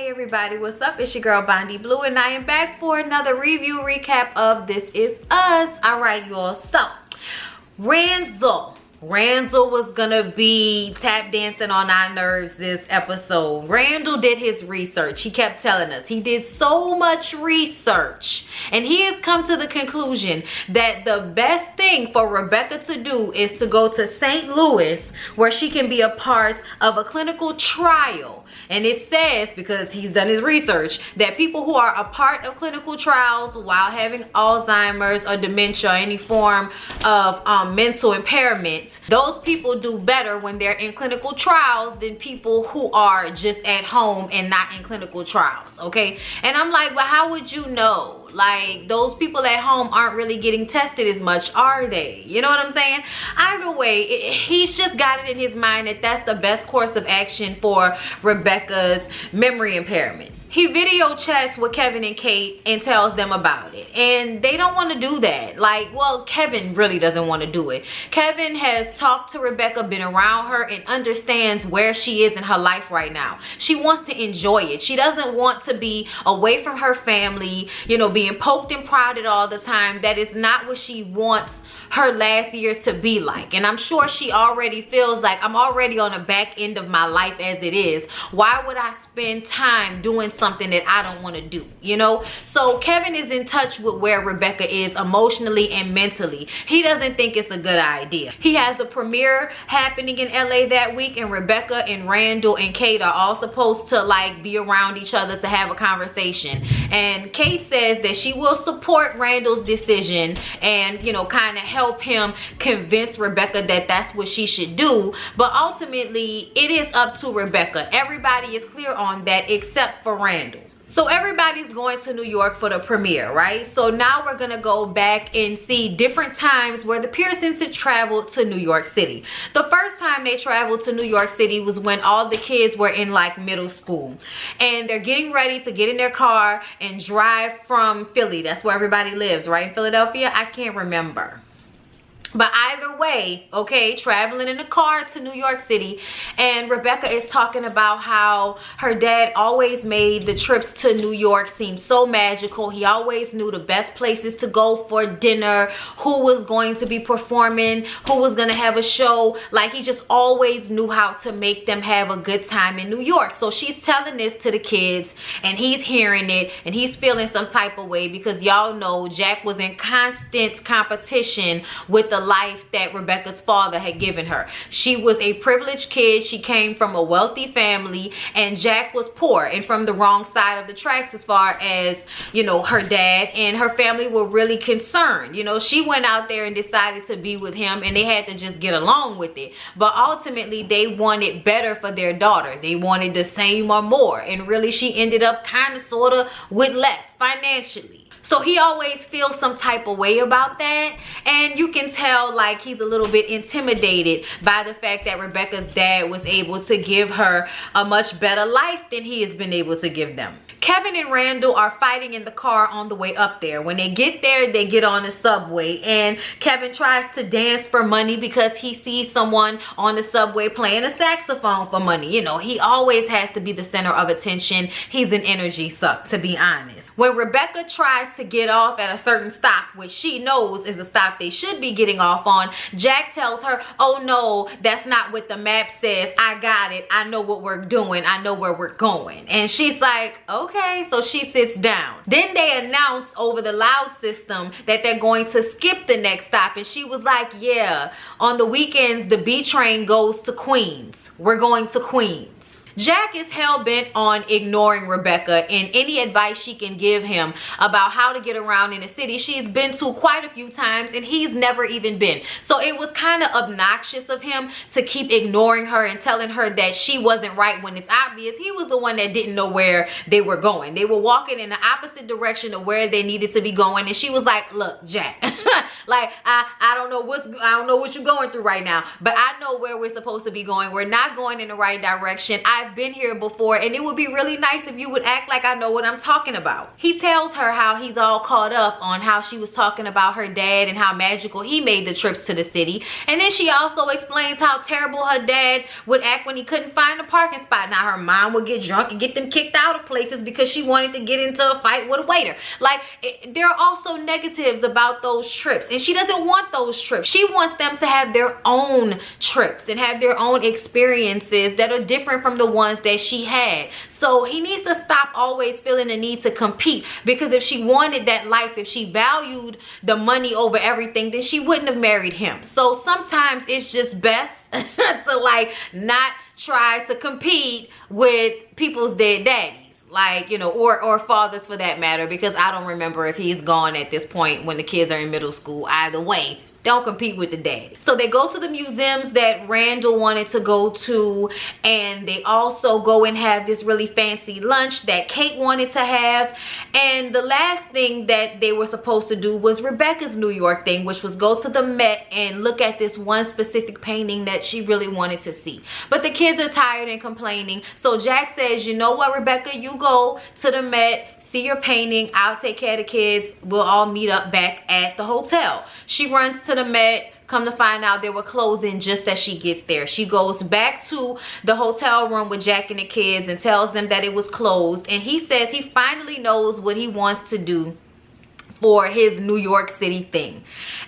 everybody, what's up? It's your girl Bondy Blue, and I am back for another review recap of This Is Us. All right, y'all. So Randall was gonna be tap dancing on our nerves this episode. Randall did his research. He kept telling us he did so much research, and he has come to the conclusion that the best thing for Rebecca to do is to go to St. Louis, where she can be a part of a clinical trial. And it says, because he's done his research, that people who are a part of clinical trials while having Alzheimer's or dementia or any form of mental impairment, those people do better when they're in clinical trials than people who are just at home and not in clinical trials, okay? And I'm like, well, how would you know? Like, those people at home aren't really getting tested as much, are they? You know what I'm saying? Either way, he's just got it in his mind that that's the best course of action for Rebecca's memory impairment. He video chats with Kevin and Kate and tells them about it, and they don't want to do that. Like, well, Kevin really doesn't want to do it. Kevin has talked to Rebecca, been around her, and understands where she is in her life right now. She wants to enjoy it. She doesn't want to be away from her family, you know, being poked and prodded all the time. That is not what she wants her last years to be like. And I'm sure she already feels like, I'm already on the back end of my life as it is. Why would I spend time doing something that I don't want to do, you know? So Kevin is in touch with where Rebecca is emotionally and mentally. He doesn't think it's a good idea. He has a premiere happening in LA that week, and Rebecca and Randall and Kate are all supposed to like be around each other to have a conversation. And Kate says that she will support Randall's decision and, you know, kind of help him convince Rebecca that that's what she should do. But ultimately, it is up to Rebecca. Everybody is clear on that except for Randall. So everybody's going to New York for the premiere, right? So now we're gonna go back and see different times where the Pearsons had traveled to New York City. The first time they traveled to New York City was when all the kids were in like middle school, and they're getting ready to get in their car and drive from Philly. That's where everybody lives, right? In Philadelphia? I can't remember. But either way, okay, traveling in a car to New York City, and Rebecca is talking about how her dad always made the trips to New York seem so magical. He always knew the best places to go for dinner, who was going to be performing, who was going to have a show. Like, he just always knew how to make them have a good time in New York. So she's telling this to the kids, and he's hearing it, and he's feeling some type of way because y'all know Jack was in constant competition with the life that Rebecca's father had given her. She was a privileged kid. She came from a wealthy family, and Jack was poor and from the wrong side of the tracks as far as, you know, her dad and her family were really concerned. You know, she went out there and decided to be with him, and they had to just get along with it. But ultimately, they wanted better for their daughter. They wanted the same or more, and really she ended up kind of sort of with less financially. So he always feels some type of way about that, and you can tell like he's a little bit intimidated by the fact that Rebecca's dad was able to give her a much better life than he has been able to give them. Kevin and Randall are fighting in the car on the way up there. When they get there, they get on the subway, and Kevin tries to dance for money because he sees someone on the subway playing a saxophone for money. You know, he always has to be the center of attention. He's an energy suck, to be honest. When Rebecca tries to get off at a certain stop, which she knows is a stop they should be getting off on, Jack tells her, oh no, that's not what the map says. I got it. I know what we're doing. I know where we're going. And she's like, okay. So she sits down. Then they announce over the loud system that they're going to skip the next stop, and she was like, yeah, on the weekends the B train goes to Queens. We're going to Queens. Jack is hell-bent on ignoring Rebecca and any advice she can give him about how to get around in the city. She's been to quite a few times, and he's never even been. So it was kind of obnoxious of him to keep ignoring her and telling her that she wasn't right when it's obvious he was the one that didn't know where they were going. They were walking in the opposite direction of where they needed to be going, and she was like, look, Jack, like, I don't know what you're going through right now, but I know where we're supposed to be going. We're not going in the right direction. I've I've been here before, and it would be really nice if you would act like I know what I'm talking about. He tells her how he's all caught up on how she was talking about her dad and how magical he made the trips to the city. And then she also explains how terrible her dad would act when he couldn't find a parking spot. Now her mom would get drunk and get them kicked out of places because she wanted to get into a fight with a waiter. Like, there are also negatives about those trips, and she doesn't want those trips. She wants them to have their own trips and have their own experiences that are different from the ones that she had. So he needs to stop always feeling the need to compete, because if she wanted that life, if she valued the money over everything, then she wouldn't have married him. So sometimes it's just best to like not try to compete with people's dead daddies. Like, you know, or fathers for that matter, because I don't remember if he's gone at this point when the kids are in middle school. Either way, don't compete with the dad. So they go to the museums that Randall wanted to go to, and they also go and have this really fancy lunch that Kate wanted to have. And the last thing that they were supposed to do was Rebecca's New York thing, which was go to the Met and look at this one specific painting that she really wanted to see. But the kids are tired and complaining, so Jack says, you know what, Rebecca, you go to the Met, see your painting, I'll take care of the kids, we'll all meet up back at the hotel. She runs to the Met. Come to find out they were closing just as she gets there. She goes back to the hotel room with Jack and the kids and tells them that it was closed, and he says he finally knows what he wants to do for his New York City thing.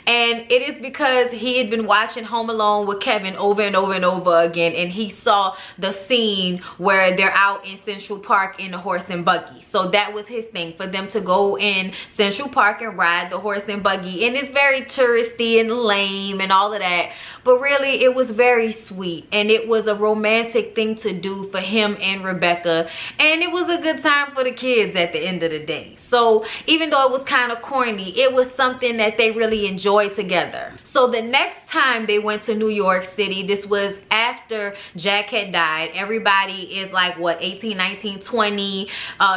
And it is because he had been watching Home Alone with Kevin over and over and over again, and he saw the scene where they're out in Central Park in the horse and buggy. So that was his thing, for them to go in Central Park and ride the horse and buggy. And it's very touristy and lame and all of that, but really it was very sweet, and it was a romantic thing to do for him and Rebecca, and it was a good time for the kids at the end of the day. So even though it was kind of corny, it was something that they really enjoyed together. So the next time they went to New York City, this was after Jack had died. Everybody is like, what, 18, 19, 20.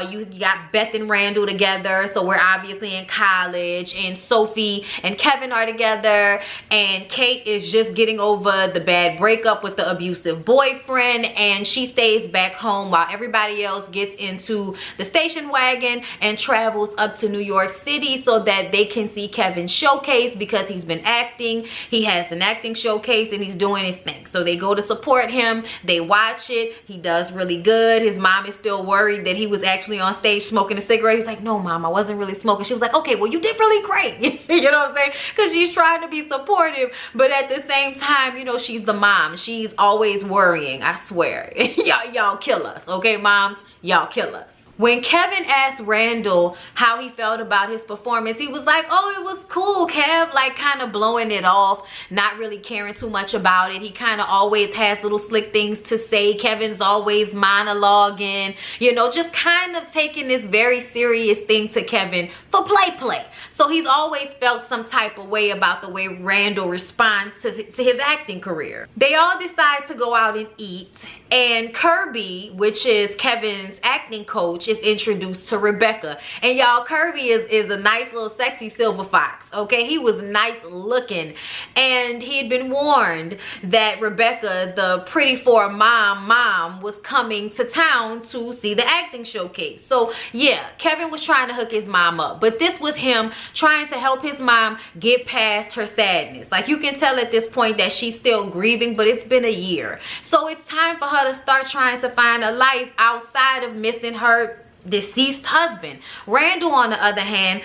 You got Beth and Randall together, so we're obviously in college, and Sophie and Kevin are together, and Kate is just getting over the bad breakup with the abusive boyfriend, and she stays back home while everybody else gets into the station wagon and travels up to New York City so that they can see Kevin's showcase, because he's been acting. He has an acting showcase and he's doing his thing. So they go to support him. They watch it. He does really good. His mom is still worried that he was actually on stage smoking a cigarette. He's like, no, Mom, I wasn't really smoking. She was like, okay, well, you did really great. You know what I'm saying? Because she's trying to be supportive, but at the same time, you know, she's the mom. She's always worrying, I swear. Y'all kill us, okay, moms? Y'all kill us. When Kevin asked Randall how he felt about his performance, he was like, oh, it was cool, Kev, like kind of blowing it off, not really caring too much about it. He kind of always has little slick things to say. Kevin's always monologuing, you know, just kind of taking this very serious thing to Kevin for play. So he's always felt some type of way about the way Randall responds to his acting career. They all decide to go out and eat, and Kirby, which is Kevin's acting coach, is introduced to Rebecca. And y'all, Kirby is a nice little sexy silver fox, okay? He was nice looking, and he had been warned that Rebecca, the pretty for a mom, was coming to town to see the acting showcase. So yeah, Kevin was trying to hook his mom up, but this was him trying to help his mom get past her sadness. Like, you can tell at this point that she's still grieving, but it's been a year. So it's time for her to start trying to find a life outside of missing her deceased husband. Randall, on the other hand,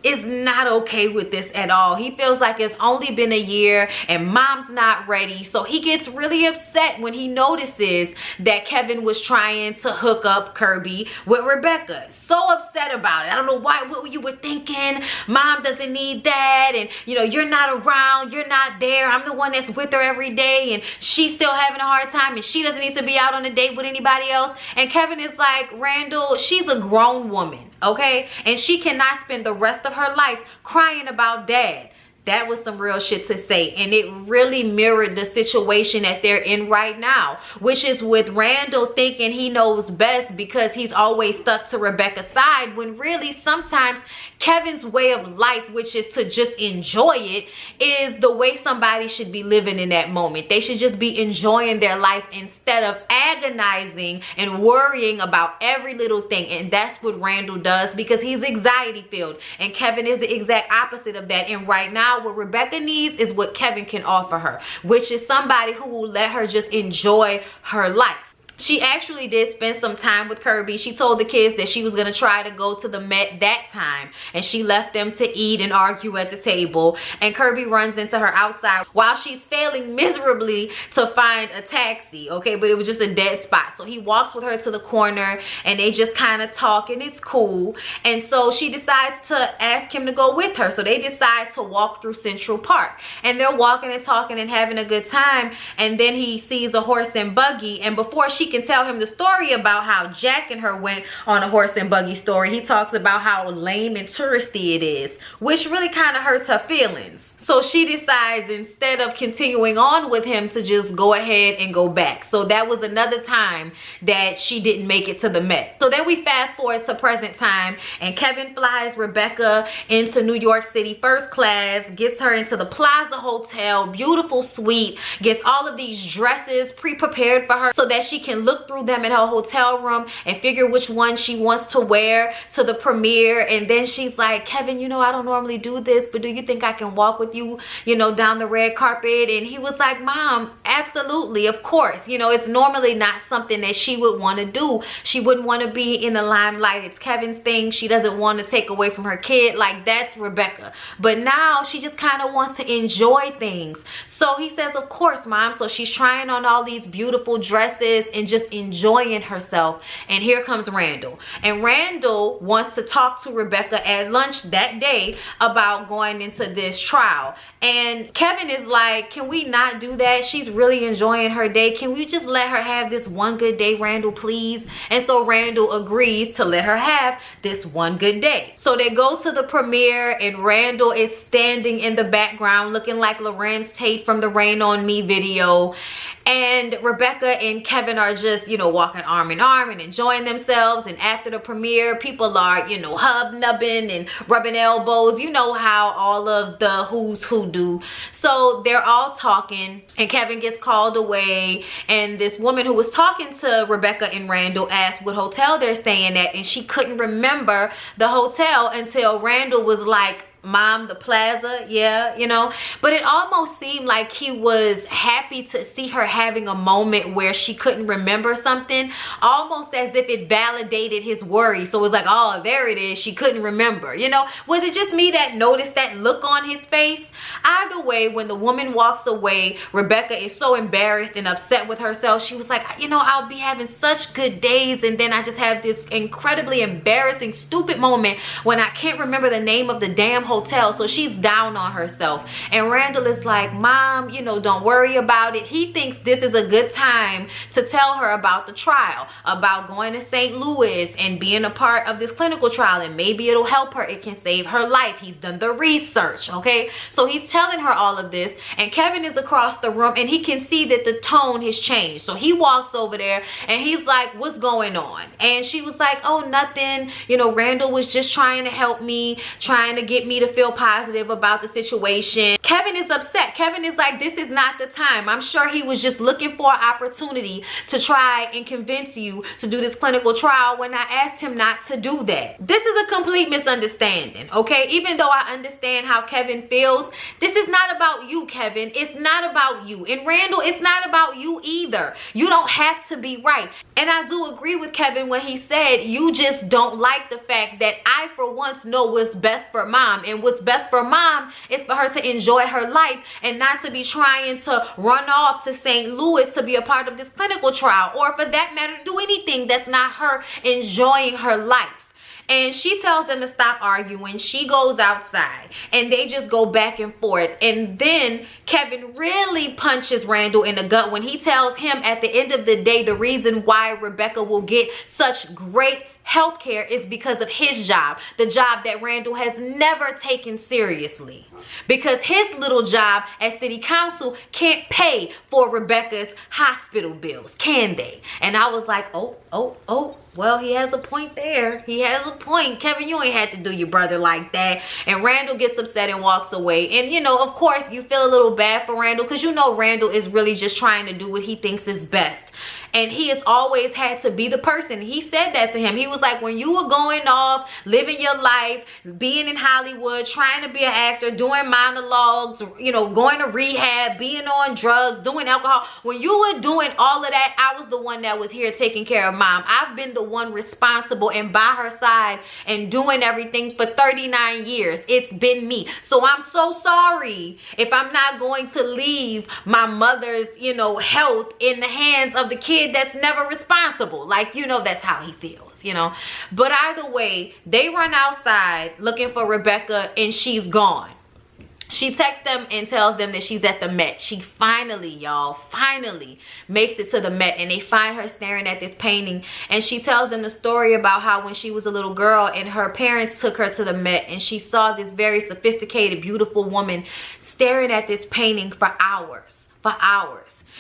is not okay with this at all. He feels like it's only been a year and mom's not ready. So he gets really upset when he notices that Kevin was trying to hook up Kirby with Rebecca. So upset about it. I don't know what you were thinking. Mom doesn't need that, and you know, you're not around, you're not there. I'm the one that's with her every day, and she's still having a hard time, and she doesn't need to be out on a date with anybody else. And Kevin is like, Randall, she's a grown woman, okay? And she cannot spend the rest of her life crying about dad. That was some real shit to say, and it really mirrored the situation that they're in right now, which is with Randall thinking he knows best because he's always stuck to Rebecca's side, when really sometimes Kevin's way of life, which is to just enjoy it, is the way somebody should be living in that moment. They should just be enjoying their life instead of agonizing and worrying about every little thing. And that's what Randall does, because he's anxiety filled, and Kevin is the exact opposite of that. And right now what Rebecca needs is what Kevin can offer her, which is somebody who will let her just enjoy her life. She actually did spend some time with Kirby. She told the kids that she was going to try to go to the Met that time, and she left them to eat and argue at the table. And Kirby runs into her outside while she's failing miserably to find a taxi, okay? But it was just a dead spot. So he walks with her to the corner, and they just kind of talk, and it's cool. And so she decides to ask him to go with her. So they decide to walk through Central Park, and they're walking and talking and having a good time. And then he sees a horse and buggy, and before she can tell him the story about how Jack and her went on a horse and buggy story, he talks about how lame and touristy it is, which really kind of hurts her feelings. So she decides, instead of continuing on with him, to just go ahead and go back. So that was another time that she didn't make it to the Met. So then we fast forward to present time, and Kevin flies Rebecca into New York City first class, gets her into the Plaza Hotel, beautiful suite, gets all of these dresses pre-prepared for her so that she can look through them in her hotel room and figure which one she wants to wear to the premiere. And then she's like, Kevin, you know, I don't normally do this, but do you think I can walk with you know, down the red carpet? And he was like, Mom, absolutely, of course. You know, it's normally not something that she would want to do. She wouldn't want to be in the limelight. It's Kevin's thing. She doesn't want to take away from her kid. Like, that's Rebecca. But now she just kind of wants to enjoy things. So he says, of course, Mom. So she's trying on all these beautiful dresses and just enjoying herself. And here comes Randall. And Randall wants to talk to Rebecca at lunch that day about going into this trial. And Kevin is like, can we not do that? She's really enjoying her day. Can we just let her have this one good day, Randall, please? And so Randall agrees to let her have this one good day. So they go to the premiere, and Randall is standing in the background looking like Lorenz Tate from the Rain on Me video. And Rebecca and Kevin are just, you know, walking arm in arm and enjoying themselves. And after the premiere, people are, you know, hubnubbing and rubbing elbows. You know how all of the who's who do. So they're all talking, and Kevin gets called away. And this woman who was talking to Rebecca and Randall asked what hotel they're staying at, and she couldn't remember the hotel until Randall was like, Mom, the Plaza, yeah, you know. But it almost seemed like he was happy to see her having a moment where she couldn't remember something, almost as if it validated his worry. So it was like, oh, there it is, she couldn't remember, you know. Was it just me that noticed that look on his face? Either way, when the woman walks away, Rebecca is so embarrassed and upset with herself. She was like, you know, I'll be having such good days, and then I just have this incredibly embarrassing, stupid moment when I can't remember the name of the damn hotel. So she's down on herself, and Randall is like, Mom, you know, don't worry about it. He thinks this is a good time to tell her about the trial, about going to St. Louis and being a part of this clinical trial, and maybe it'll help her. It can save her life. He's done the research, okay? So he's telling her all of this, and Kevin is across the room, and he can see that the tone has changed. So he walks over there, and he's like, what's going on? And she was like, oh, nothing. You know, Randall was just trying to help me, trying to get me to feel positive about the situation. Kevin is upset. Kevin is like, this is not the time. I'm sure he was just looking for an opportunity to try and convince you to do this clinical trial when I asked him not to do that. This is a complete misunderstanding, okay? Even though I understand how Kevin feels, this is not about you, Kevin. It's not about you. And Randall, it's not about you either. You don't have to be right. And I do agree with Kevin when he said, you just don't like the fact that I, for once, know what's best for Mom. And what's best for Mom is for her to enjoy her life and not to be trying to run off to St. Louis to be a part of this clinical trial, or for that matter, do anything that's not her enjoying her life. And she tells them to stop arguing. She goes outside, and they just go back and forth. And then Kevin really punches Randall in the gut when he tells him at the end of the day the reason why Rebecca will get such great healthcare is because of his job, the job that Randall has never taken seriously, because his little job at city council can't pay for Rebecca's hospital bills, can they? And I was like, oh, well, he has a point there. He has a point. Kevin, you ain't had to do your brother like that. And Randall gets upset and walks away. And, you know, of course, you feel a little bad for Randall, because you know Randall is really just trying to do what he thinks is best. And he has always had to be the person. He said that to him. He was like, when you were going off, living your life, being in Hollywood, trying to be an actor, doing monologues, you know, going to rehab, being on drugs, doing alcohol. When you were doing all of that, I was the one that was here taking care of mom. I've been the one responsible and by her side and doing everything for 39 years. It's been me. So I'm so sorry if I'm not going to leave my mother's, you know, health in the hands of the kid that's never responsible. Like, you know, that's how he feels, you know. But either way, they run outside looking for Rebecca and she's gone. She texts them and tells them that she's at the Met. She finally, y'all, finally makes it to the Met, and they find her staring at this painting. And she tells them the story about how when she was a little girl and her parents took her to the Met, and she saw this very sophisticated, beautiful woman staring at this painting for hours,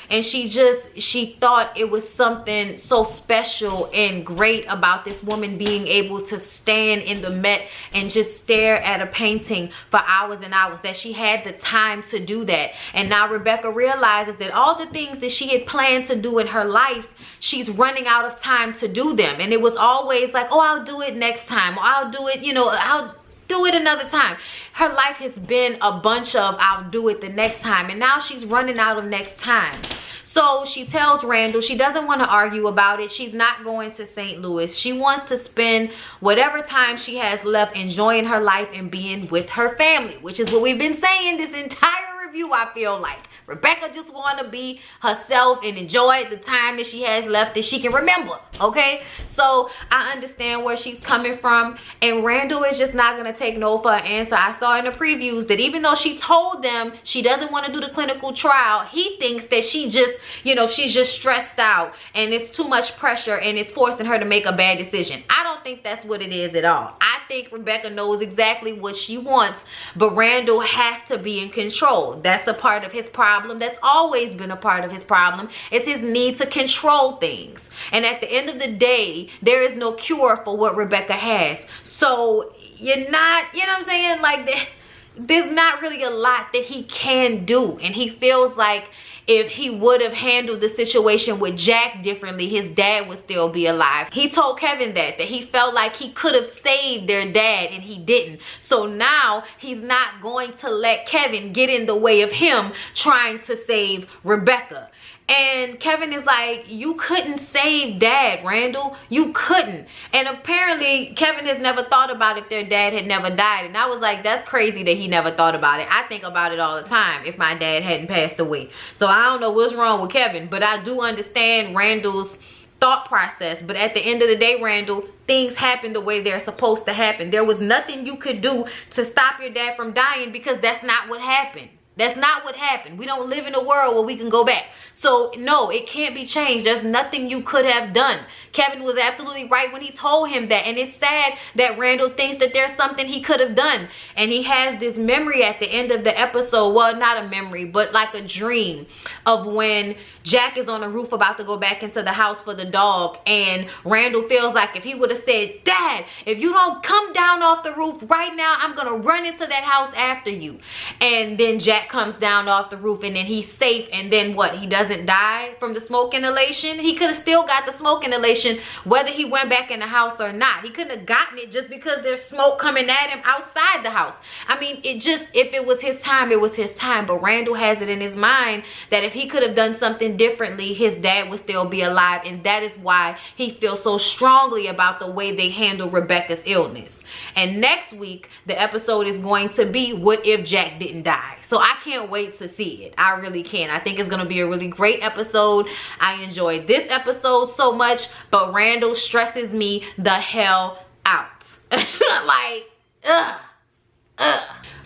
And she thought it was something so special and great about this woman being able to stand in the Met and just stare at a painting for hours and hours, that she had the time to do that. And now Rebecca realizes that all the things that she had planned to do in her life, she's running out of time to do them. And it was always like, oh, I'll do it next time, or I'll do it, you know, I'll do it another time. Her life has been a bunch of I'll do it the next time, and now she's running out of next times. So she tells Randall she doesn't want to argue about it. She's not going to St. Louis. She wants to spend whatever time she has left enjoying her life and being with her family, which is what we've been saying this entire review. I feel like Rebecca just want to be herself and enjoy the time that she has left that she can remember, okay? So I understand where she's coming from, and Randall is just not going to take no for an answer. I saw in the previews that even though she told them she doesn't want to do the clinical trial, he thinks that she just, you know, she's just stressed out and it's too much pressure and it's forcing her to make a bad decision. I don't think that's what it is at all. I think Rebecca knows exactly what she wants, but Randall has to be in control. That's a part of his problem. That's always been a part of his problem. It's his need to control things. And at the end of the day, there is no cure for what Rebecca has. So you're not, you know what I'm saying? Like, there's not really a lot that he can do. And he feels like if he would have handled the situation with Jack differently, his dad would still be alive. He told Kevin that he felt like he could have saved their dad and he didn't. So now he's not going to let Kevin get in the way of him trying to save Rebecca. And Kevin is like, you couldn't save dad, Randall. You couldn't. And apparently Kevin has never thought about if their dad had never died. And I was like, that's crazy that he never thought about it. I think about it all the time if my dad hadn't passed away. So I don't know what's wrong with Kevin, but I do understand Randall's thought process. But at the end of the day, Randall, things happen the way they're supposed to happen. There was nothing you could do to stop your dad from dying, because that's not what happened. That's not what happened. We don't live in a world where we can go back. So no, it can't be changed. There's nothing you could have done. Kevin was absolutely right when he told him that. And it's sad that Randall thinks that there's something he could have done. And he has this memory at the end of the episode. Well, not a memory, but like a dream of when Jack is on the roof about to go back into the house for the dog. And Randall feels like if he would have said, Dad, if you don't come down off the roof right now, I'm going to run into that house after you. And then Jack comes down off the roof and then he's safe. And then what? He doesn't die from the smoke inhalation. He could have still got the smoke inhalation whether he went back in the house or not. He couldn't have gotten it just because there's smoke coming at him outside the house. I mean, it just, if it was his time, it was his time. But Randall has it in his mind that if he could have done something differently, his dad would still be alive. And that is why he feels so strongly about the way they handle Rebecca's illness. And next week, the episode is going to be What If Jack Didn't Die? So I can't wait to see it. I really can. I think it's going to be a really great episode. I enjoyed this episode so much, but Randall stresses me the hell out. Like, ugh.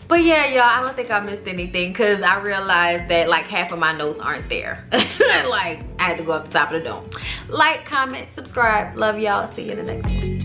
But yeah, y'all, I don't think I missed anything because I realized that like half of my notes aren't there. Like, I had to go up the top of the dome. Like, comment, subscribe. Love y'all. See you in the next one.